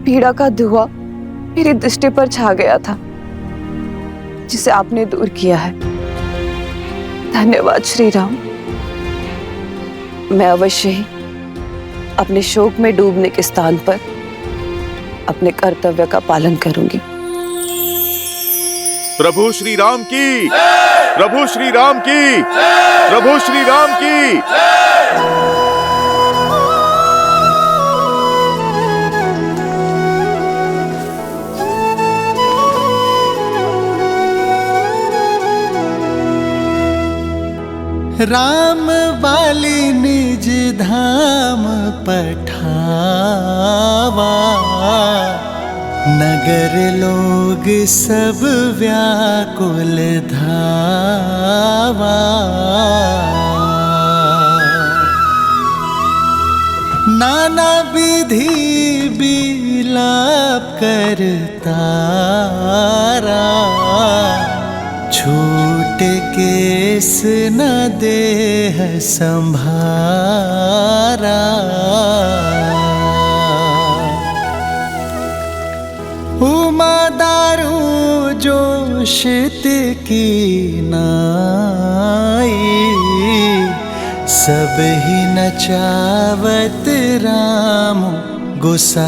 पीड़ा का धुआं मेरी दृष्टि पर छा गया था, जिसे आपने दूर किया है। धन्यवाद श्री राम। मैं अवश्य ही अपने शोक में डूबने के स्थान पर अपने कर्तव्य का पालन करूंगी। प्रभु श्री राम की, प्रभु श्री राम की, प्रभु श्री राम की। राम वाली निज धाम पठावा, नगर लोग सब व्याकुल धावा। नाना विधि विलाप करतारा, छूट केस न देह संभारा। उमा दारू जोशित की नाई, सब ही नचावत राम गोसाई।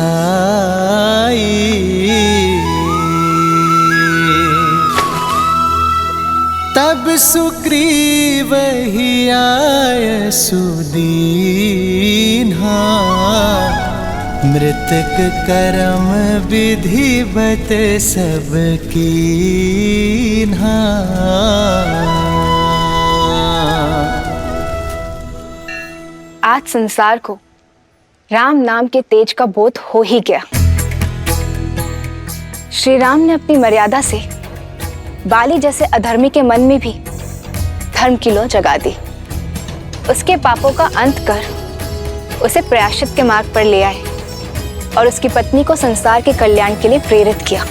तब सुग्रीव ही आय सुदीन्हा, मृतक कर्म विधिवत सब कीन्हा। आज संसार को राम नाम के तेज का बोध हो ही गया। श्री राम ने अपनी मर्यादा से बाली जैसे अधर्मी के मन में भी धर्म की लौ जगा दी। उसके पापों का अंत कर उसे प्रायश्चित के मार्ग पर ले आए और उसकी पत्नी को संसार के कल्याण के लिए प्रेरित किया।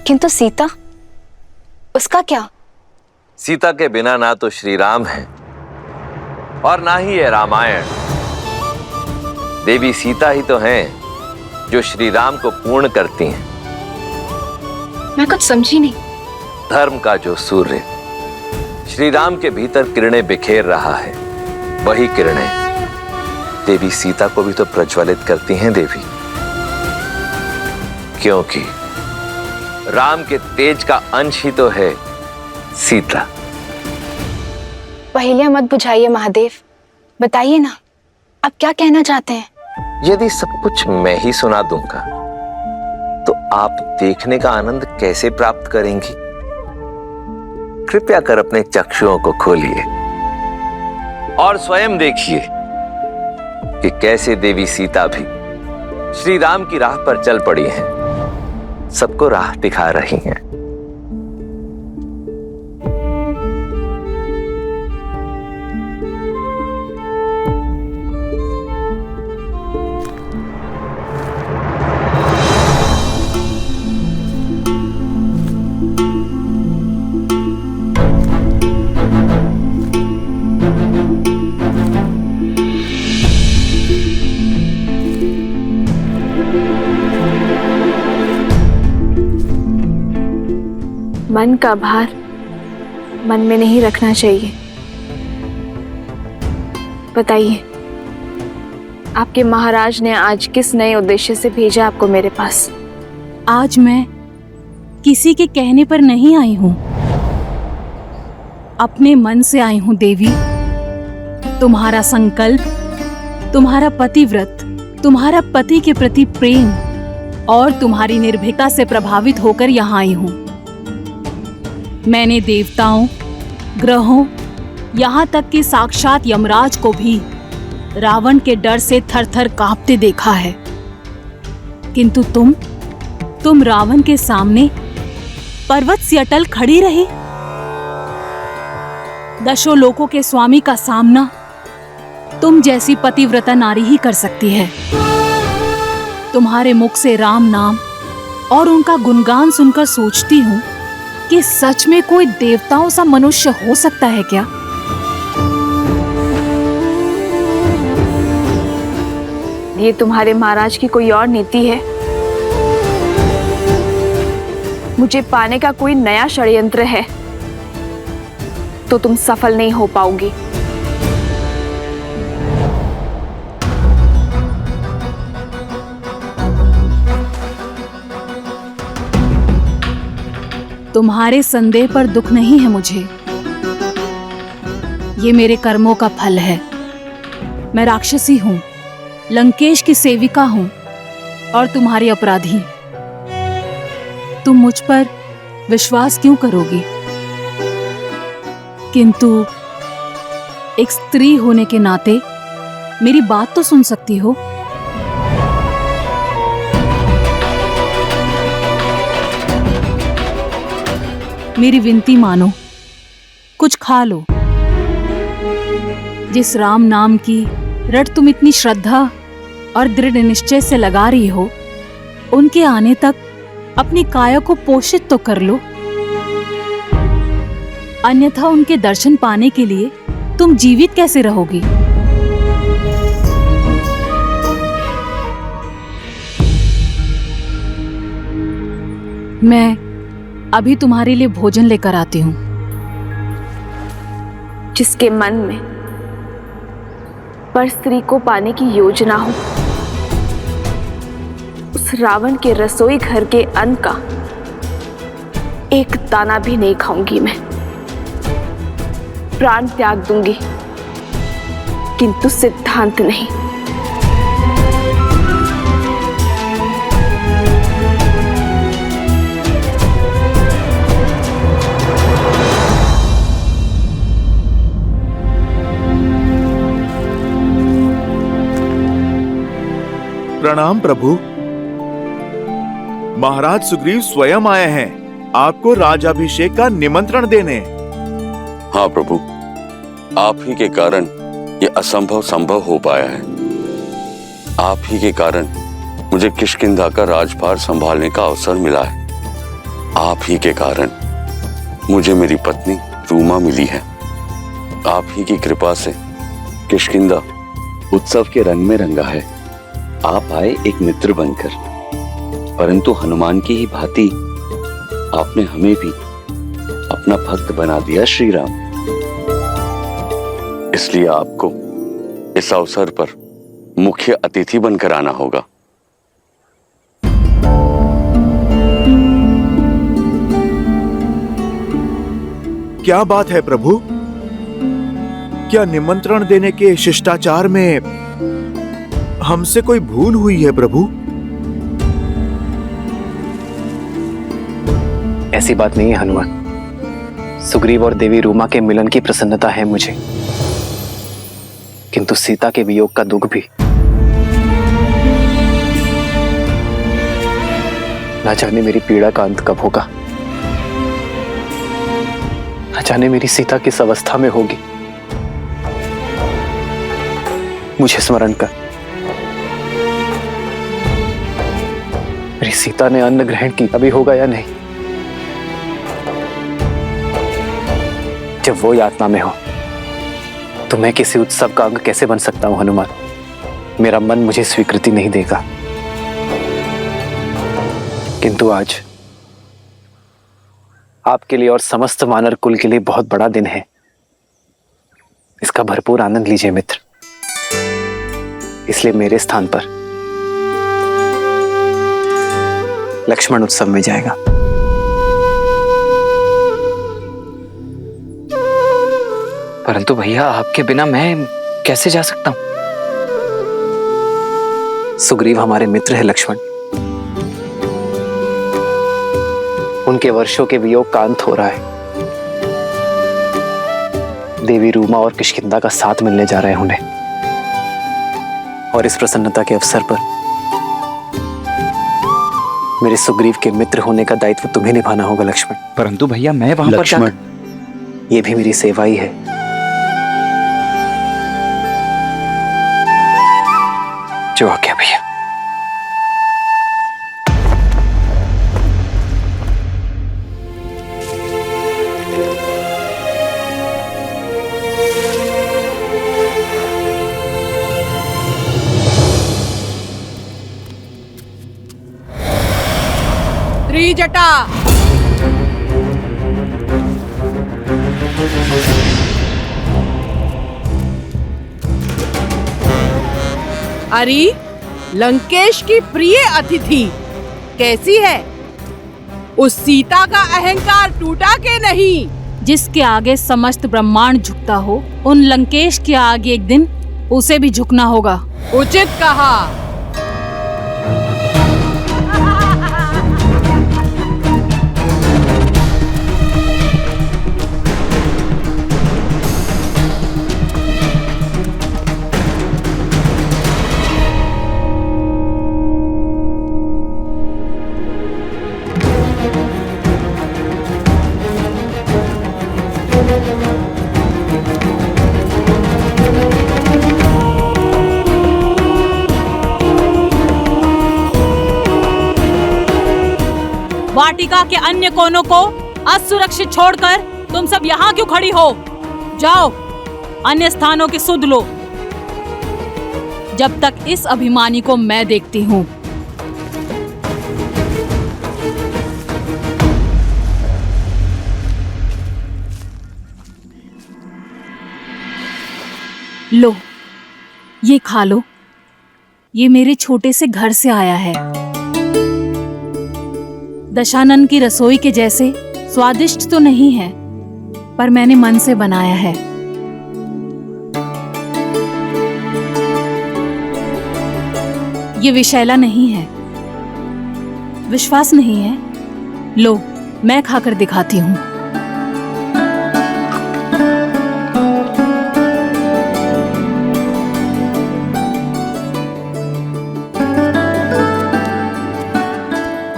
किंतु सीता, उसका क्या? सीता के बिना ना तो श्री राम है और ना ही है रामायण। देवी सीता ही तो हैं जो श्री राम को पूर्ण करती हैं। मैं कुछ समझी नहीं। धर्म का जो सूर्य श्री राम के भीतर किरणें बिखेर रहा है, वही किरणें देवी सीता को भी तो प्रज्वलित करती हैं देवी, क्योंकि राम के तेज का अंश ही तो है सीता। पहेलियां मत बुझाइए महादेव, बताइए ना, आप क्या कहना चाहते हैं? यदि सब कुछ मैं ही सुना दूंगा तो आप देखने का आनंद कैसे प्राप्त करेंगी? कृपया कर अपने चक्षुओं को खोलिए और स्वयं देखिए कि कैसे देवी सीता भी श्री राम की राह पर चल पड़ी हैं, सबको राह दिखा रही हैं। मन का भार मन में नहीं रखना चाहिए। बताइए, आपके महाराज ने आज किस नए उद्देश्य से भेजा आपको मेरे पास? आज मैं किसी के कहने पर नहीं आई हूं, अपने मन से आई हूं देवी। तुम्हारा संकल्प, तुम्हारा पतिव्रत, तुम्हारा पति के प्रति प्रेम और तुम्हारी निर्भीकता से प्रभावित होकर यहाँ आई हूं। मैंने देवताओं, ग्रहों, यहाँ तक कि साक्षात यमराज को भी रावण के डर से थर-थर कांपते देखा है, किंतु तुम रावण के सामने पर्वत सी अटल खड़ी रही। दशों लोकों के स्वामी का सामना तुम जैसी पतिव्रता नारी ही कर सकती है। तुम्हारे मुख से राम नाम और उनका गुणगान सुनकर सोचती हूँ कि सच में कोई देवताओं सा मनुष्य हो सकता है क्या? ये तुम्हारे महाराज की कोई और नीति है? मुझे पाने का कोई नया षड्यंत्र है तो तुम सफल नहीं हो पाओगी। तुम्हारे संदेह पर दुख नहीं है मुझे। ये मेरे कर्मों का फल है। मैं राक्षसी हूं, लंकेश की सेविका हूं और तुम्हारी अपराधी। तुम मुझ पर विश्वास क्यों करोगी? किंतु एक स्त्री होने के नाते मेरी बात तो सुन सकती हो। मेरी विनती मानो, कुछ खा लो। जिस राम नाम की रट तुम इतनी श्रद्धा और दृढ़ निश्चय से लगा रही हो, उनके आने तक अपनी काया को पोषित तो कर लो। अन्यथा उनके दर्शन पाने के लिए तुम जीवित कैसे रहोगी? मैं अभी तुम्हारे लिए भोजन लेकर आती हूँ। जिसके मन में पर स्त्री को पाने की योजना हो, उस रावण के रसोई घर के अन्न का एक दाना भी नहीं खाऊंगी मैं। प्राण त्याग दूंगी, किंतु सिद्धांत नहीं। प्रणाम प्रभु। महाराज सुग्रीव स्वयं आए हैं आपको राजाभिषेक का निमंत्रण देने। हाँ प्रभु, आप ही के कारण ये असंभव संभव हो पाया है। आप ही के कारण मुझे किष्किंधा का राजभार संभालने का अवसर मिला है। आप ही के कारण मुझे मेरी पत्नी रूमा मिली है। आप ही की कृपा से किष्किंधा उत्सव के रंग में रंगा है। आप आए एक मित्र बनकर, परंतु हनुमान की ही भांति आपने हमें भी अपना भक्त बना दिया श्री राम। इसलिए आपको इस अवसर पर मुख्य अतिथि बनकर आना होगा। क्या बात है प्रभु? क्या निमंत्रण देने के शिष्टाचार में हमसे कोई भूल हुई है प्रभु? ऐसी बात नहीं है हनुमान। सुग्रीव और देवी रूमा के मिलन की प्रसन्नता है मुझे, किंतु सीता के वियोग का दुख भी। ना जाने मेरी पीड़ा का अंत कब होगा, ना जाने मेरी सीता किस अवस्था में होगी। मुझे स्मरण कर, मेरी सीता ने अन्न ग्रहण की अभी होगा या नहीं? जब वो यातना में हो तो मैं किसी उत्सव का अंग कैसे बन सकता हूं हनुमान? मेरा मन मुझे स्वीकृति नहीं देगा। किंतु आज आपके लिए और समस्त वानर कुल के लिए बहुत बड़ा दिन है। इसका भरपूर आनंद लीजिए मित्र। इसलिए मेरे स्थान पर लक्ष्मण उत्सव में जाएगा। परंतु भैया, आपके बिना मैं कैसे जा सकता हूं? सुग्रीव हमारे मित्र है लक्ष्मण। उनके वर्षों के वियोग का अंत हो रहा है। देवी रूमा और किष्किंधा का साथ मिलने जा रहे हैं उन्हें, और इस प्रसन्नता के अवसर पर मेरे सुग्रीव के मित्र होने का दायित्व तुम्हें निभाना होगा लक्ष्मण। परंतु भैया, मैं वहां पर लक्ष्मण, ये भी मेरी सेवा ही है। जो आज्ञा भैया। त्रिजटा। अरे लंकेश की प्रिय अतिथि कैसी है? उस सीता का अहंकार टूटा के नहीं? जिसके आगे समस्त ब्रह्मांड झुकता हो, उन लंकेश के आगे एक दिन उसे भी झुकना होगा। उचित कहा। वाटिका के अन्य कोनों को असुरक्षित छोड़कर तुम सब यहाँ क्यों खड़ी हो? जाओ अन्य स्थानों की सुध लो, जब तक इस अभिमानी को मैं देखती हूँ। लो, ये खा लो। ये मेरे छोटे से घर से आया है। दशानन की रसोई के जैसे स्वादिष्ट तो नहीं है, पर मैंने मन से बनाया है। ये विषैला नहीं है। विश्वास नहीं है? लो, मैं खाकर दिखाती हूँ।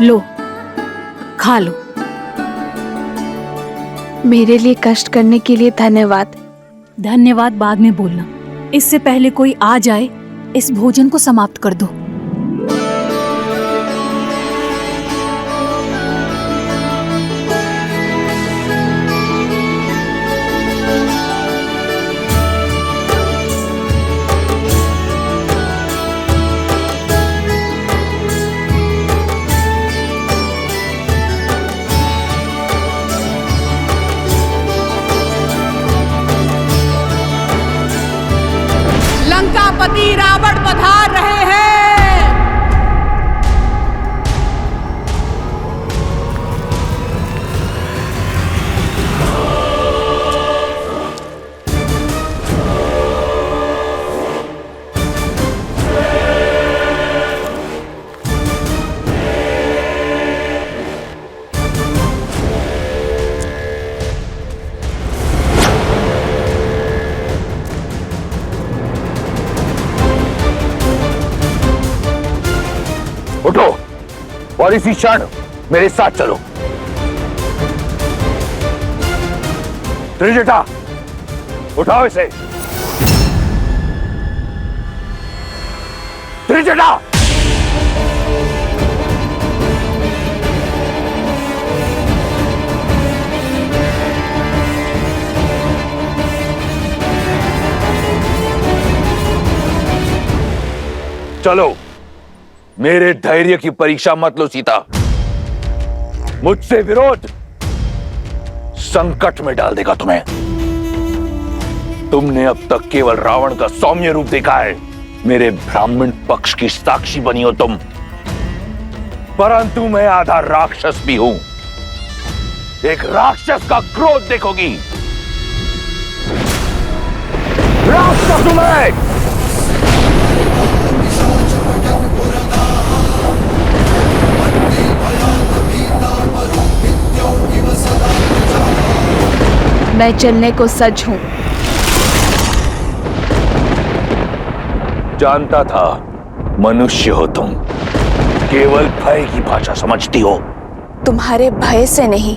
लो, खा लो। मेरे लिए कष्ट करने के लिए धन्यवाद। धन्यवाद बाद में बोलना। इससे पहले कोई आ जाए, इस भोजन को समाप्त कर दो। लंकापति रावण पधार रहे हैं। उठो और इसी क्षण मेरे साथ चलो। त्रिजटा, उठाओ इसे। त्रिजटा, चलो। मेरे धैर्य की परीक्षा मत लो सीता। मुझसे विरोध संकट में डाल देगा तुम्हें। तुमने अब तक केवल रावण का सौम्य रूप देखा है। मेरे ब्राह्मण पक्ष की साक्षी बनी हो तुम, परंतु मैं आधा राक्षस भी हूं। एक राक्षस का क्रोध देखोगी। राक्षस मैं। मैं चलने को सज्ज हूं। जानता था मनुष्य हो तुम, केवल भय की भाषा समझती हो। तुम्हारे भय से नहीं,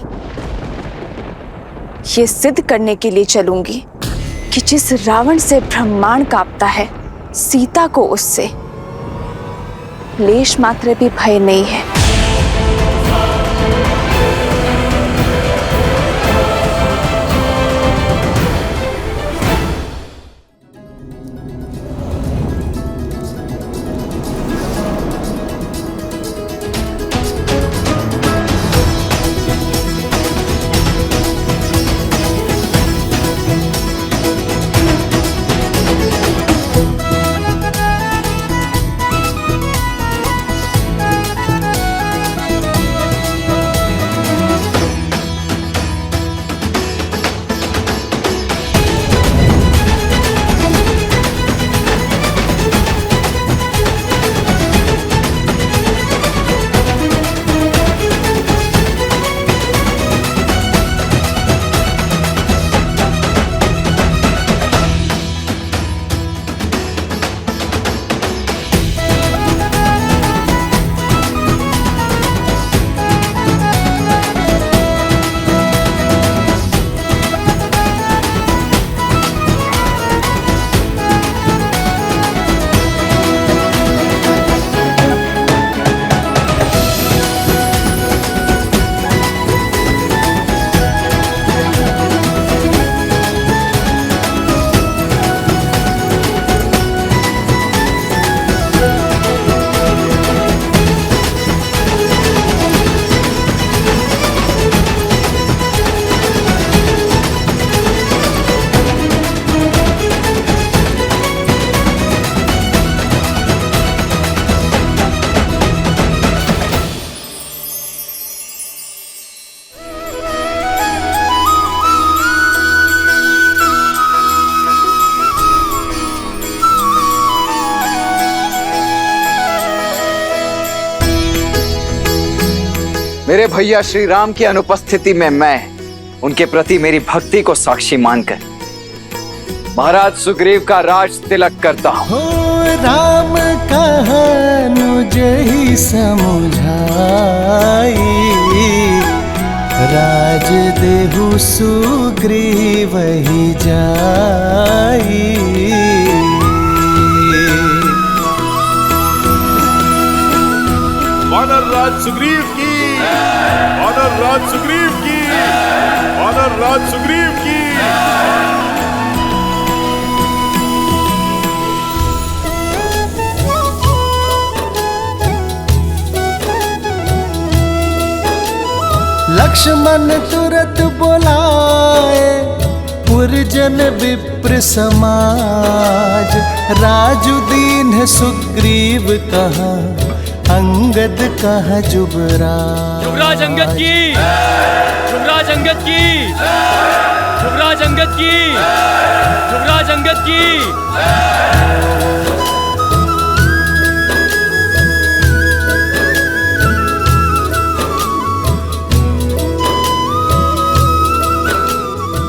ये सिद्ध करने के लिए चलूंगी कि जिस रावण से ब्रह्मांड कांपता है, सीता को उससे लेश मात्र भी भय नहीं है। मेरे भैया श्री राम की अनुपस्थिति में मैं उनके प्रति मेरी भक्ति को साक्षी मानकर महाराज सुग्रीव का राज तिलक करता हूँ। हो राम कहनुज ही समुझाई, राज देहु सुग्रीव ही जाई। वानर राज सुग्रीव की, वानर राज सुग्रीव की, वानर राज सुग्रीव की। लक्ष्मण तुरत बोलाए, पुरजन विप्र समाज। राजु दीन सुग्रीव कहा, अंगद कहा जुबराज। युवराज अंगद की, युवराज अंगद की, युवराज अंगद की, युवराज अंगद की।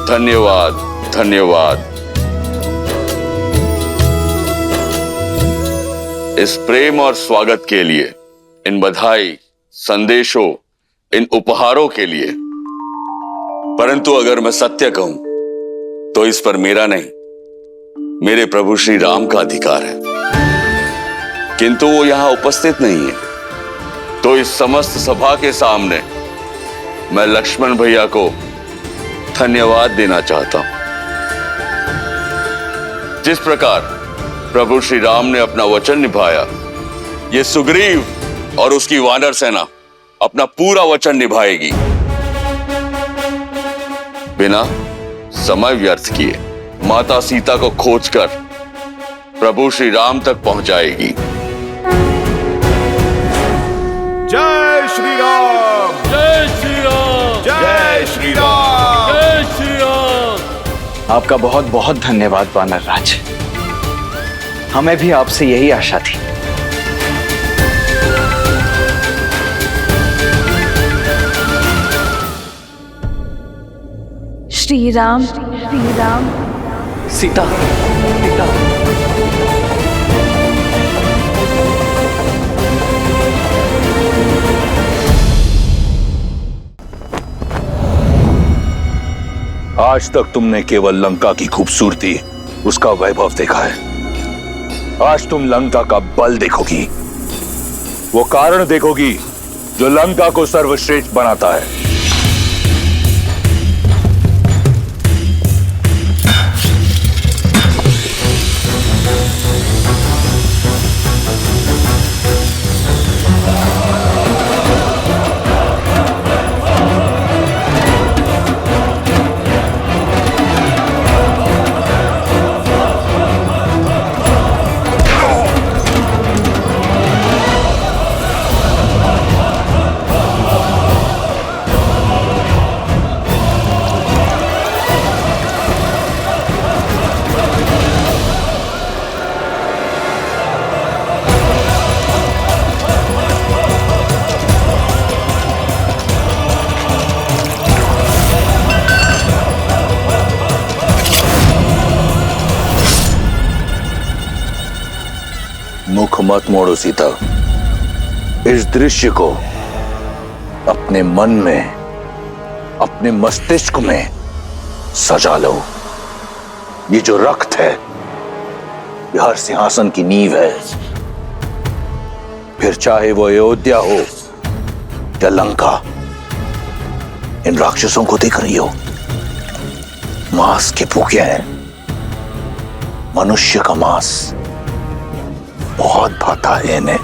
धन्यवाद, धन्यवाद। इस प्रेम और स्वागत के लिए, इन बधाई, संदेशों, इन उपहारों के लिए। परंतु अगर मैं सत्य कहूं तो इस पर मेरा नहीं, मेरे प्रभु श्री राम का अधिकार है। किंतु वो यहां उपस्थित नहीं है, तो इस समस्त सभा के सामने मैं लक्ष्मण भैया को धन्यवाद देना चाहता हूं। जिस प्रकार प्रभु श्री राम ने अपना वचन निभाया, ये सुग्रीव और उसकी वानर सेना अपना पूरा वचन निभाएगी, बिना समय व्यर्थ किए माता सीता को खोजकर प्रभु श्री राम तक पहुंचाएगी। जय श्री राम, जय श्री राम, जय श्री राम, जय श्री राम। आपका बहुत बहुत धन्यवाद वानर राज, हमें भी आपसे यही आशा थी। श्री राम, श्री राम। सीता, सीता। आज तक तुमने केवल लंका की खूबसूरती, उसका वैभव देखा है। आज तुम लंका का बल देखोगी, वो कारण देखोगी जो लंका को सर्वश्रेष्ठ बनाता है। मुख मत मोड़ो सीता, इस दृश्य को अपने मन में, अपने मस्तिष्क में सजा लो। ये जो रक्त है, ये हर सिंहासन की नींव है। फिर चाहे वो अयोध्या हो या लंका, इन राक्षसों को देख रही हो, मांस के भूखे हैं। मनुष्य का मांस बहुत भाता है इन्हें।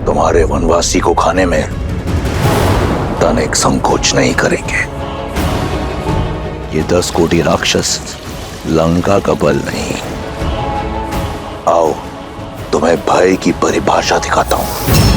तुम्हारे वनवासी को खाने में तनिक संकोच नहीं करेंगे। ये 10 कोटि राक्षस लंका का बल नहीं। आओ, तुम्हें भय की परिभाषा दिखाता हूं।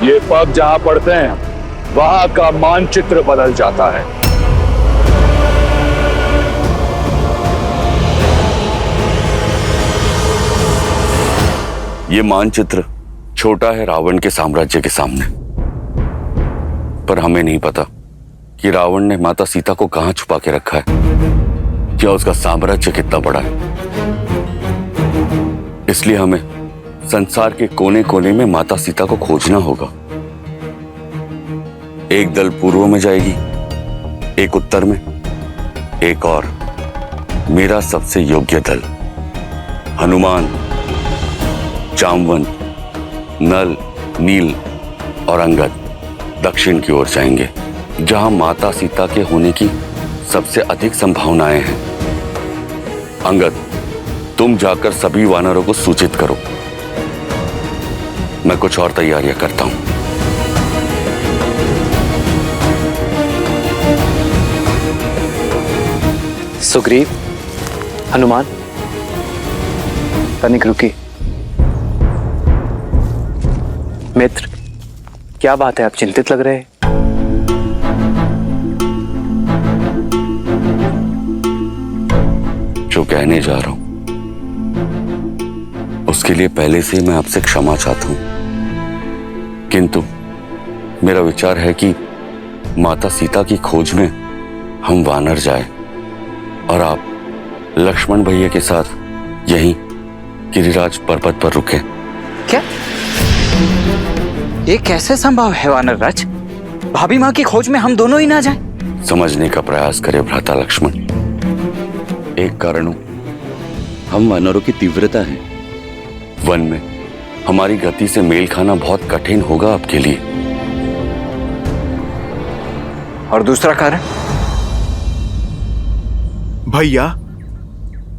ये पग जहां पड़ते हैं वहां का मानचित्र बदल जाता है। ये मानचित्र छोटा है रावण के साम्राज्य के सामने, पर हमें नहीं पता कि रावण ने माता सीता को कहां छुपा के रखा है, क्या उसका साम्राज्य कितना बड़ा है। इसलिए हमें संसार के कोने कोने में माता सीता को खोजना होगा। एक दल पूर्व में जाएगी, एक उत्तर में, एक और मेरा सबसे योग्य दल हनुमान, जामवंत, नल, नील और अंगद दक्षिण की ओर जाएंगे, जहां माता सीता के होने की सबसे अधिक संभावनाएं हैं। अंगद, तुम जाकर सभी वानरों को सूचित करो। मैं कुछ और तैयारियां करता हूं। सुग्रीव, हनुमान, तनिक रुकिए। मित्र, क्या बात है, आप चिंतित लग रहे हैं। जो कहने जा रहा हूं उसके लिए पहले से मैं आपसे क्षमा चाहता हूं, किंतु मेरा विचार है कि माता सीता की खोज में हम वानर जाए और आप लक्ष्मण भैया के साथ यहीं गिरिराज पर्वत पर रुके। क्या ये कैसे संभव है वानर राज? भाभी माँ की खोज में हम दोनों ही ना जाएं? समझने का प्रयास करे भ्राता लक्ष्मण। एक कारण हम वानरों की तीव्रता है। वन में हमारी गति से मेल खाना बहुत कठिन होगा आपके लिए। और दूसरा कारण? भैया,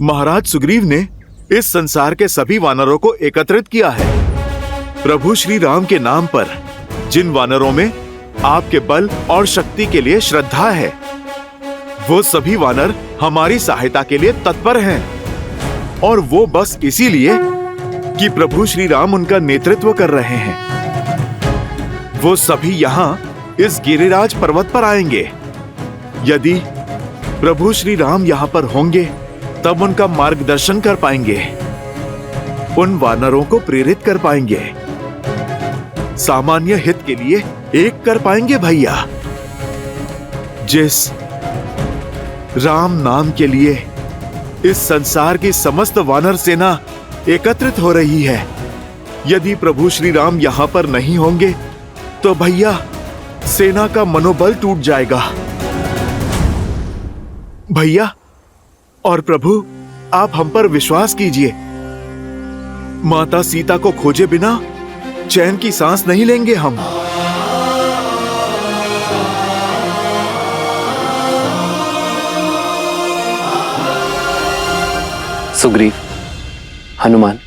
महाराज सुग्रीव ने इस संसार के सभी वानरों को एकत्रित किया है। प्रभु श्री राम के नाम पर जिन वानरों में आपके बल और शक्ति के लिए श्रद्धा है, वो सभी वानर हमारी सहायता के लिए तत्पर हैं, और वो बस इसीलिए कि प्रभु श्री राम उनका नेतृत्व कर रहे हैं। वो सभी यहाँ इस गिरिराज पर्वत पर आएंगे। यदि प्रभु श्री राम यहाँ पर होंगे तब उनका मार्गदर्शन कर पाएंगे, उन वानरों को प्रेरित कर पाएंगे, सामान्य हित के लिए एक कर पाएंगे। भैया, जिस राम नाम के लिए इस संसार की समस्त वानर सेना एकत्रित हो रही है, यदि प्रभु श्री राम यहाँ पर नहीं होंगे तो भैया सेना का मनोबल टूट जाएगा। भैया और प्रभु, आप हम पर विश्वास कीजिए। माता सीता को खोजे बिना चैन की सांस नहीं लेंगे हम। सुग्रीव, हनुमान,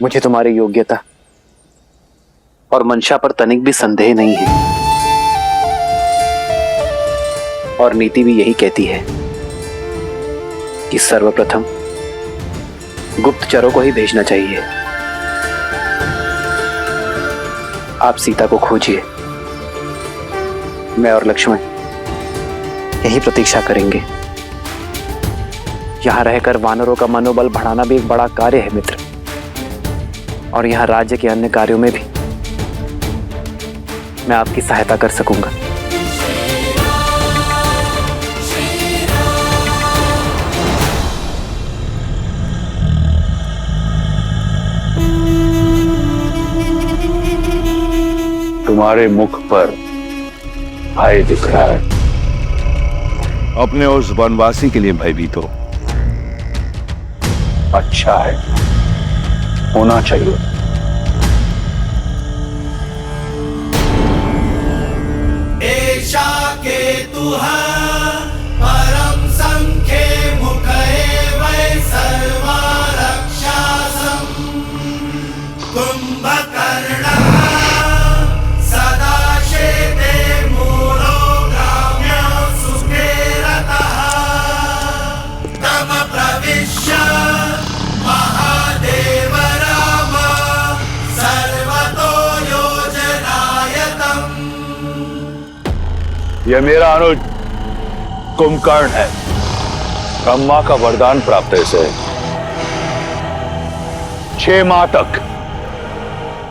मुझे तुम्हारी योग्यता और मंशा पर तनिक भी संदेह नहीं है, और नीति भी यही कहती है कि सर्वप्रथम गुप्तचरों को ही भेजना चाहिए। आप सीता को खोजिए, मैं और लक्ष्मण यही प्रतीक्षा करेंगे। यहां रहकर वानरों का मनोबल बढ़ाना भी एक बड़ा कार्य है मित्र, और यहां राज्य के अन्य कार्यों में भी मैं आपकी सहायता कर सकूंगा। तुम्हारे मुख पर भय दिख रहा है। अपने उस वनवासी के लिए भयभीत हो। अच्छा है, होना चाहिए। ऐशा के तुहा परम संख्ये मुखे वै सर्वा रक्षासं कुंभकर्ण सदा शेते मूलो ग्राम्य सुखे रतः तम प्रविश्य महादेव राम सर्वतो योजना यह मेरा अनुज कुंभकर्ण है। ब्रह्मा का वरदान प्राप्त है इसे। 6 माह तक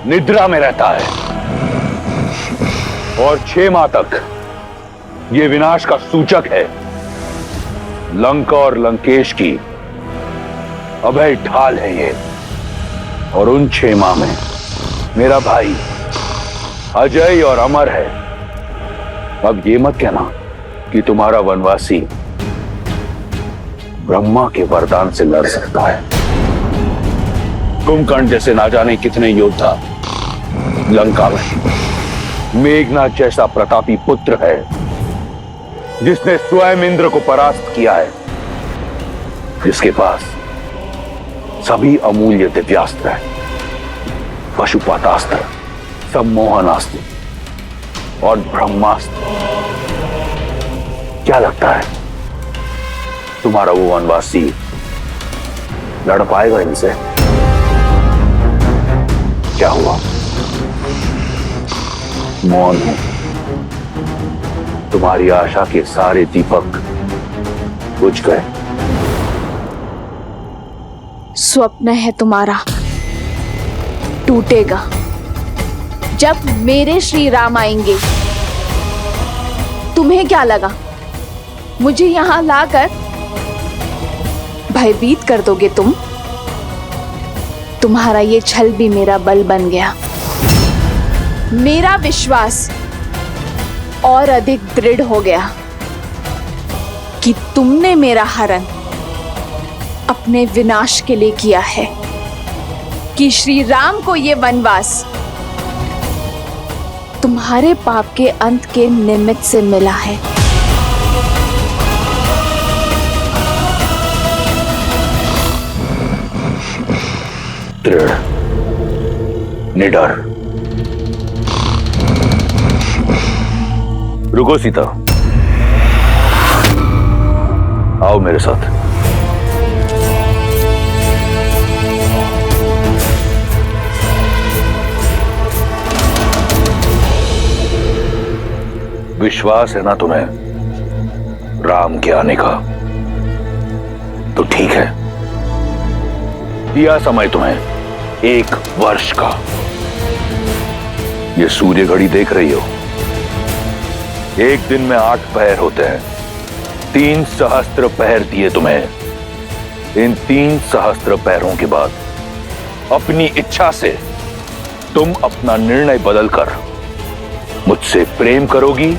निद्रा में रहता है और 6 माह तक यह विनाश का सूचक है। लंका और लंकेश की अभय ढाल है ये। और उन 6 माह में मेरा भाई अजय और अमर है। अब ये मत कहना कि तुम्हारा वनवासी ब्रह्मा के वरदान से लड़ सकता है। कुंभकर्ण जैसे ना जाने कितने योद्धा लंका में। मेघनाथ जैसा प्रतापी पुत्र है जिसने स्वयं इंद्र को परास्त किया है, जिसके पास सभी अमूल्य दिव्यास्त्र है, पशुपातास्त्र, सम्मोहनास्त्र और ब्रह्मास्त्र। क्या लगता है तुम्हारा वो वनवासी लड़ पाएगा इनसे? क्या हुआ? मौन हूं। तुम्हारी आशा के सारे दीपक बुझ गए। स्वप्न है तुम्हारा, टूटेगा जब मेरे श्री राम आएंगे। तुम्हें क्या लगा मुझे यहां लाकर भयभीत कर दोगे तुम? तुम्हारा ये छल भी मेरा बल बन गया। मेरा विश्वास और अधिक दृढ़ हो गया कि तुमने मेरा हरण अपने विनाश के लिए किया है, कि श्री राम को ये वनवास तुम्हारे पाप के अंत के निमित्त से मिला है। दृढ़, निडर। रुको सीता, आओ मेरे साथ। विश्वास है ना तुम्हें राम के आने का? तो ठीक है, दिया समय तुम्हें 1 वर्ष का। ये सूर्य घड़ी देख रही हो, एक दिन में 8 पहर होते हैं। 3 सहस्त्र पहर दिए तुम्हें। इन 3 सहस्त्र पहरों के बाद अपनी इच्छा से तुम अपना निर्णय बदलकर मुझसे प्रेम करोगी,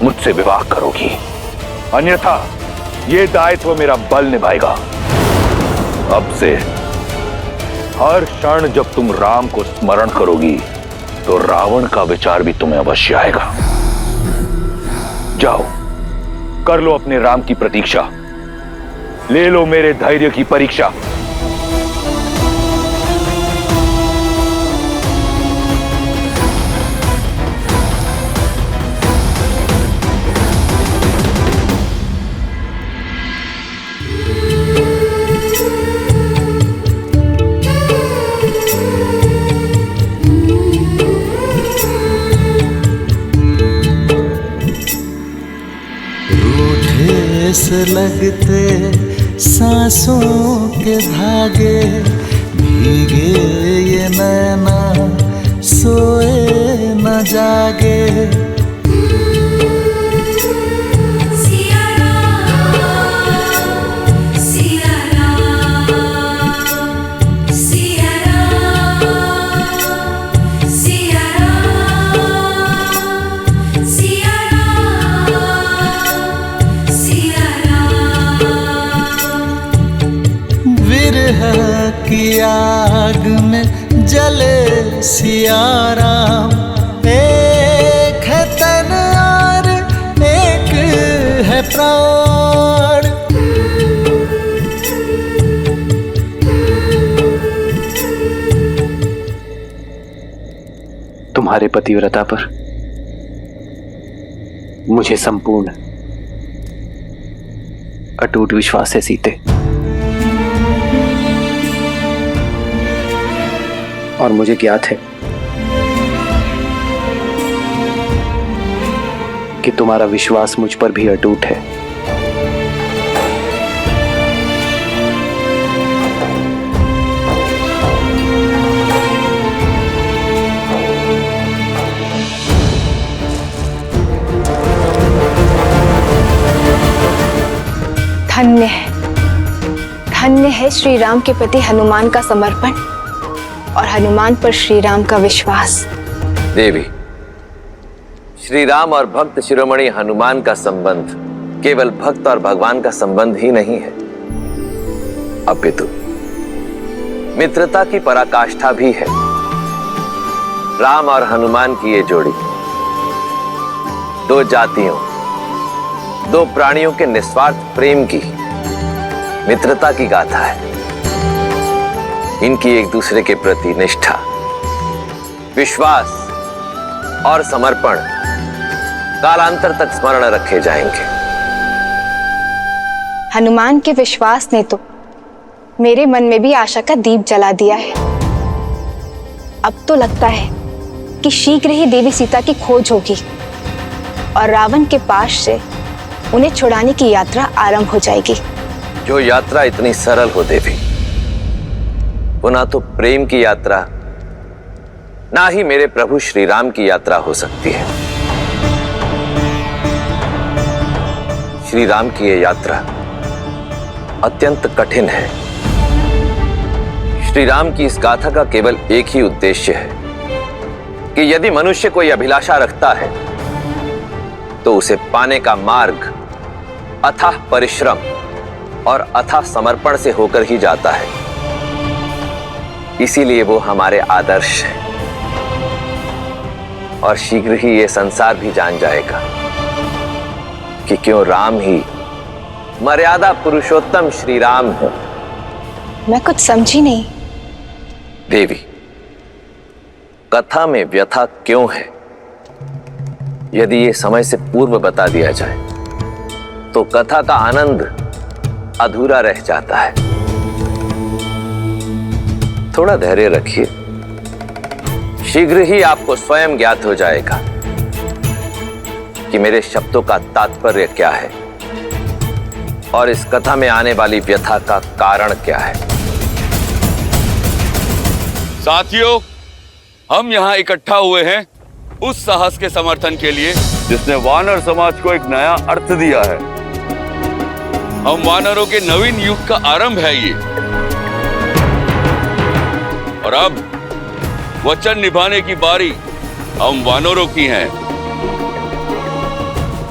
मुझसे विवाह करोगी। अन्यथा यह दायित्व मेरा बल निभाएगा। अब से हर क्षण जब तुम राम को स्मरण करोगी तो रावण का विचार भी तुम्हें अवश्य आएगा। जाओ, कर लो अपने राम की प्रतीक्षा, ले लो मेरे धैर्य की परीक्षा। से लगते सांसों के धागे, भीगे ये नैना सोए न जागे। की आग में जले सिया राम, एक है तन और एक है प्राण। तुम्हारे पतिव्रता पर मुझे संपूर्ण अटूट विश्वास है सीते, और मुझे ज्ञात है कि कि तुम्हारा विश्वास मुझ पर भी अटूट है। धन्य है श्री राम के प्रति हनुमान का समर्पण और हनुमान पर श्री राम का विश्वास। देवी, श्री राम और भक्त शिरोमणि हनुमान का संबंध केवल भक्त और भगवान का संबंध ही नहीं है, अपितु मित्रता की पराकाष्ठा भी है। राम और हनुमान की ये जोड़ी दो जातियों, दो प्राणियों के निस्वार्थ प्रेम की, मित्रता की गाथा है। इनकी एक दूसरे के प्रति निष्ठा, विश्वास और समर्पण कालांतर तक स्मरण रखे जाएंगे। हनुमान के विश्वास ने तो मेरे मन में भी आशा का दीप जला दिया है। अब तो लगता है कि शीघ्र ही देवी सीता की खोज होगी और रावण के पास से उन्हें छुड़ाने की यात्रा आरंभ हो जाएगी। जो यात्रा इतनी सरल हो देवी, वो ना तो प्रेम की यात्रा, ना ही मेरे प्रभु श्री राम की यात्रा हो सकती है। श्री राम की ये यात्रा अत्यंत कठिन है। श्री राम की इस गाथा का केवल एक ही उद्देश्य है कि यदि मनुष्य कोई अभिलाषा रखता है तो उसे पाने का मार्ग अथाह परिश्रम और अथाह समर्पण से होकर ही जाता है। इसीलिए वो हमारे आदर्श हैं और शीघ्र ही ये संसार भी जान जाएगा कि क्यों राम ही मर्यादा पुरुषोत्तम श्री राम है। मैं कुछ समझी नहीं। देवी, कथा में व्यथा क्यों है, यदि ये समय से पूर्व बता दिया जाए तो कथा का आनंद अधूरा रह जाता है। थोड़ा धैर्य रखिए, शीघ्र ही आपको स्वयं ज्ञात हो जाएगा कि मेरे शब्दों का तात्पर्य क्या है और इस कथा में आने वाली व्यथा का कारण क्या है। साथियों, हम यहाँ इकट्ठा हुए हैं उस साहस के समर्थन के लिए जिसने वानर समाज को एक नया अर्थ दिया है। हम वानरों के नवीन युग का आरंभ है ये, और अब वचन निभाने की बारी हम वानरों की है।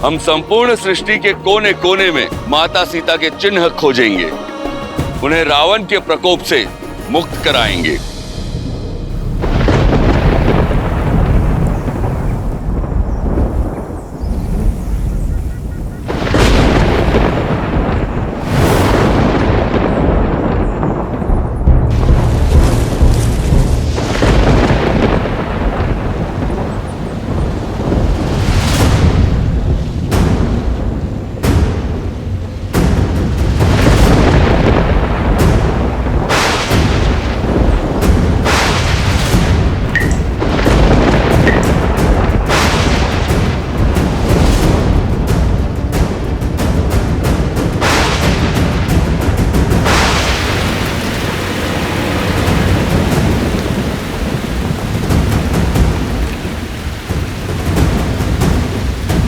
हम संपूर्ण सृष्टि के कोने कोने में माता सीता के चिन्ह खोजेंगे, उन्हें रावण के प्रकोप से मुक्त कराएंगे।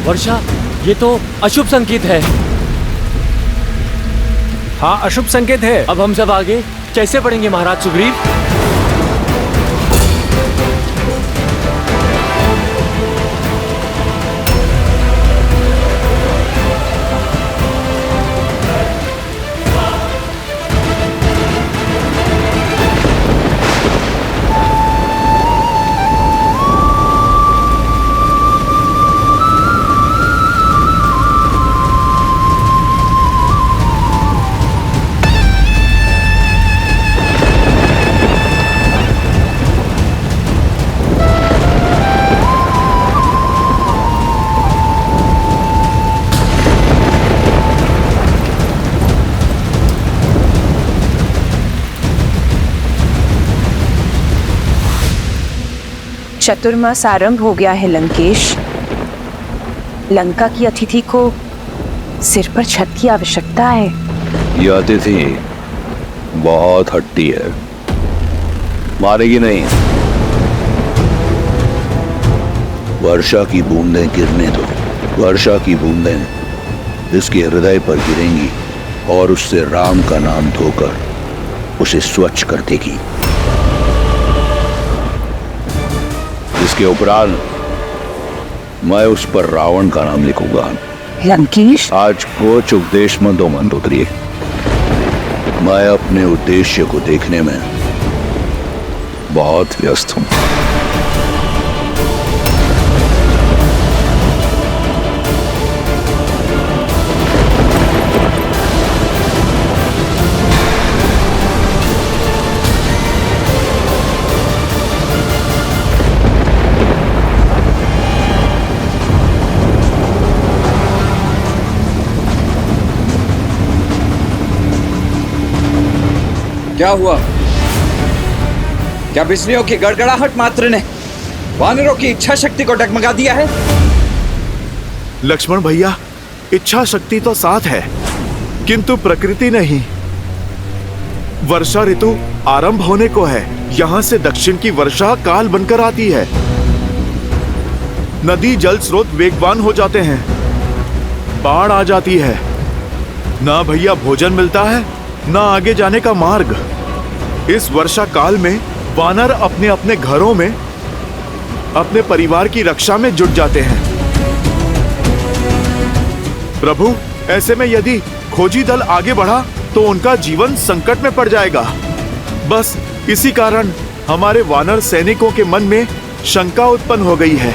वर्षा, ये तो अशुभ संकेत है। हाँ, अशुभ संकेत है। अब हम सब आगे कैसे बढ़ेंगे महाराज सुग्रीव? चतुर्मास आरंभ हो गया है लंकेश। लंका की अतिथि को सिर पर छत की आवश्यकता है। यह अतिथि बहुत हट्टी है, मारेगी नहीं। वर्षा की बूंदें गिरने दो, वर्षा की बूंदें इसके हृदय पर गिरेंगी और उससे राम का नाम धोकर उसे स्वच्छ कर देगी। इसके उपरांत मैं उस पर रावण का नाम लिखूंगा। लंकेश, आज कुछ उपदेश मंदो मंदोदरी, मैं अपने उद्देश्य को देखने में बहुत व्यस्त हूं। क्या हुआ? क्या बिजलियों की गड़गड़ाहट मात्र ने वानरों की इच्छा शक्ति को डगमगा दिया है? लक्ष्मण भैया, इच्छा शक्ति तो साथ है, किंतु प्रकृति नहीं। वर्षा ऋतु आरंभ होने को है। यहाँ से दक्षिण की वर्षा काल बनकर आती है। नदी जल स्रोत वेगवान हो जाते हैं, बाढ़ आ जाती है। ना भैया भोजन मिलता है, ना आगे जाने का मार्ग। इस वर्षा काल में वानर अपने अपने घरों में अपने परिवार की रक्षा में जुट जाते हैं। प्रभु, ऐसे में यदि खोजी दल आगे बढ़ा तो उनका जीवन संकट में पड़ जाएगा। बस इसी कारण हमारे वानर सैनिकों के मन में शंका उत्पन्न हो गई है।